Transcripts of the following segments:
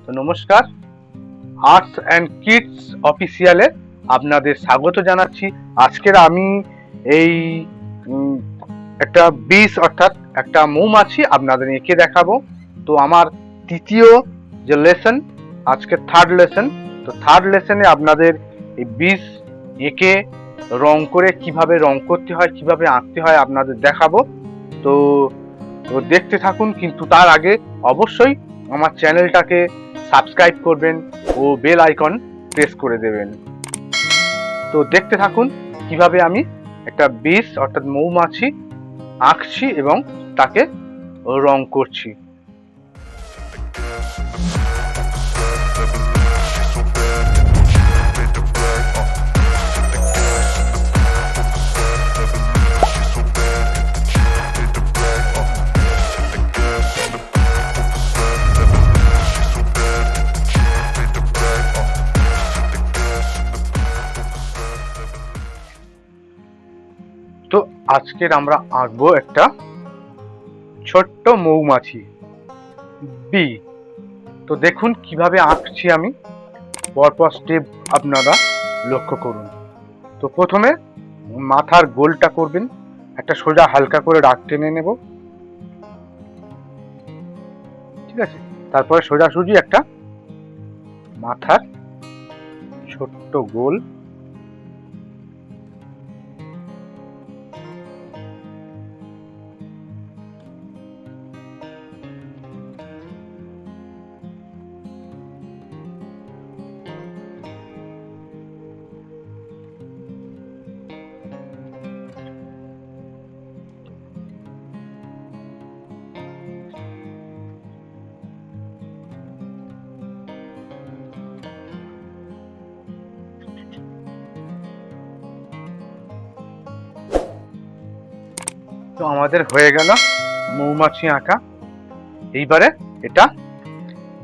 তো নমস্কার, arts and kids অফিসিয়ালে আপনাদের স্বাগত জানাচ্ছি। আজকের আমি এই একটা বিস অর্থাৎ একটা মৌমাছি আপনাদের এঁকে দেখাবো। তো আমার তৃতীয় যে লেসন, আজকে থার্ড লেসন। তো থার্ড লেসনে আপনাদের এই বিস এঁকে রং করে কিভাবে রং করতে হয়, কিভাবে আঁকতে হয় আপনাদের দেখাবো। তো দেখতে থাকুন, কিন্তু তার আগে অবশ্যই আমার চ্যানেলটাকে সাবস্ক্রাইব করবেন ও বেল আইকন প্রেস করে দেবেন। তো দেখতে থাকুন কিভাবে আমি একটা বিস অর্থাৎ মৌমাছি আঁকছি এবং তাকে রং করছি। তো আজকের আমরা আঁকবো একটা ছোট্ট মৌমাছি বি। তো দেখুন কিভাবে আঁকছি আমি, পরপর স্টেপ আপনারা লক্ষ্য করুন। তো প্রথমে মাথার গোলটা করবেন, একটা সোজা হালকা করে দাগ টেনে নেব, ঠিক আছে। তারপরে সোজাসুজি একটা মাথার ছোট্ট গোল, তো আমাদের হয়ে গেল মৌমাছি আঁকা। এইবারে এটা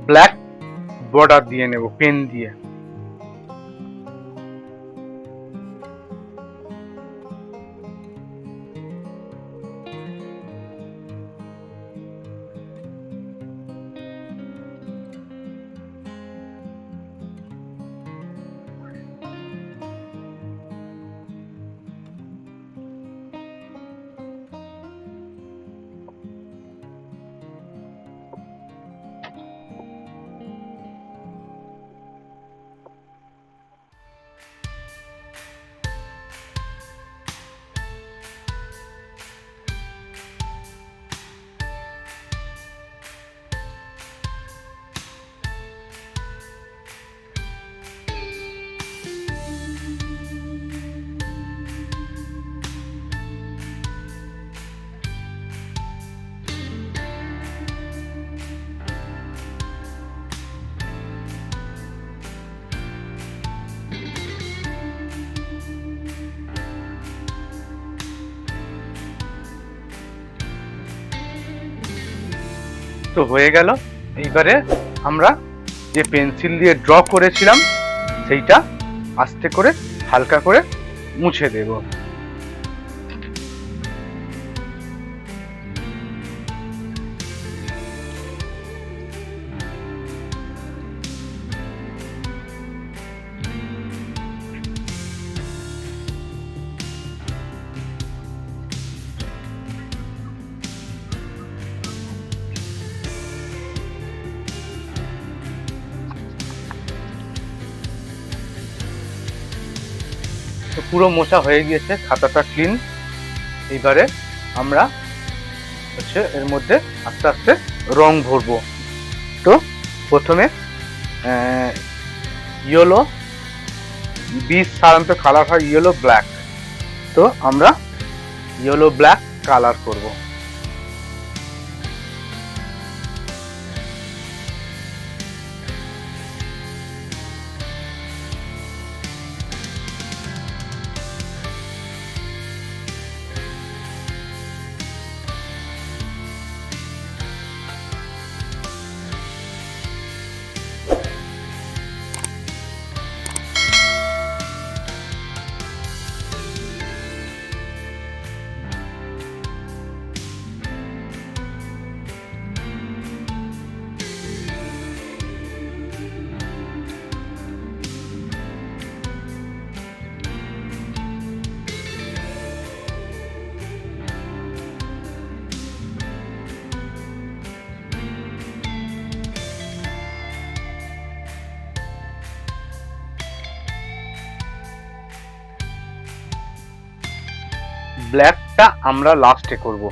ব্ল্যাক বর্ডার দিয়ে নেব পেন দিয়ে। তো হয়ে গেল। এইবারে আমরা যে পেন্সিল দিয়ে ড্র করেছিলাম সেইটা আস্তে করে হালকা করে মুছে দেব। তো পুরো মোছা হয়ে গিয়েছে, খাতাটা ক্লিন। এইবারে আমরা এর মধ্যে আস্তে আস্তে রং ভরবো। তো প্রথমে ইয়েলো, বীজ সাধারণত কালার হয় ইয়েলো ব্ল্যাক, তো আমরা ইয়েলো ব্ল্যাক কালার করব। ব্ল্যাকটা আমরা লাস্টে করব।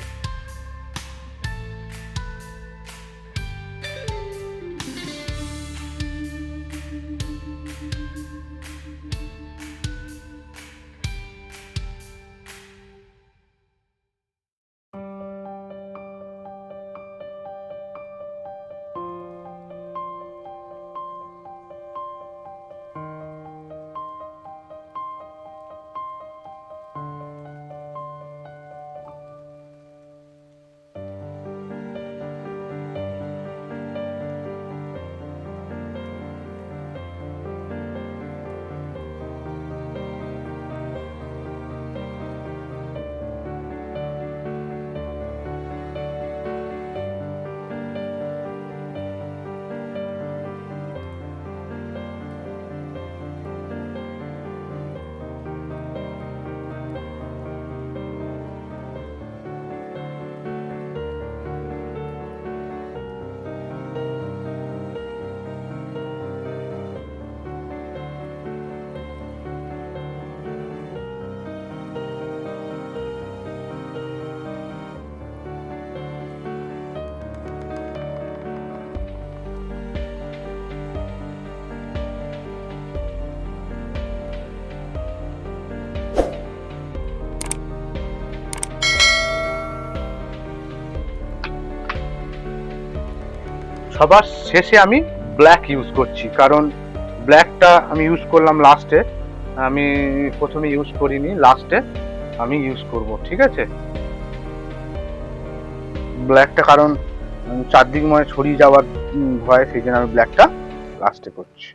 সবার শেষে আমি ব্ল্যাক ইউজ করছি, কারণ ব্ল্যাকটা আমি ইউজ করলাম লাস্টে, আমি প্রথমে ইউজ করিনি, লাস্টে আমি ইউজ করব। ঠিক আছে, ব্ল্যাকটা কারণ চারদিক মনে ছড়িয়ে যাওয়ার ভয়, সেই জন্য আমি ব্ল্যাকটা লাস্টে করছি।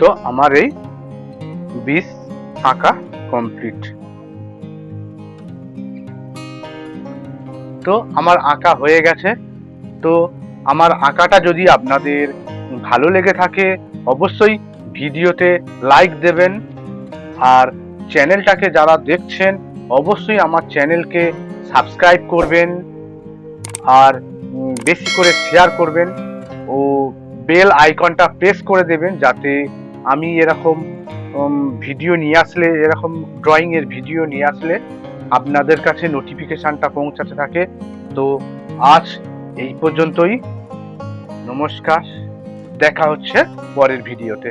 তো আমার এই 20 আঁকা কমপ্লিট। তো আমার আঁকা হয়ে গেছে। তো আমার আঁকাটা যদি আপনাদের ভালো লেগে থাকে অবশ্যই ভিডিওতে লাইক দেবেন, আর চ্যানেলটাকে যারা দেখছেন অবশ্যই আমার চ্যানেলকে সাবস্ক্রাইব করবেন, আর বেশি করে শেয়ার করবেন ও বেল আইকনটা প্রেস করে দেবেন, যাতে আমি এরকম ভিডিও নিয়ে আসলে, এরকম ড্রয়িংয়ের ভিডিও নিয়ে আসলে আপনাদের কাছে নোটিফিকেশানটা পৌঁছাতে থাকে। তো আজ এই পর্যন্তই, নমস্কার, দেখা হচ্ছে পরের ভিডিওতে।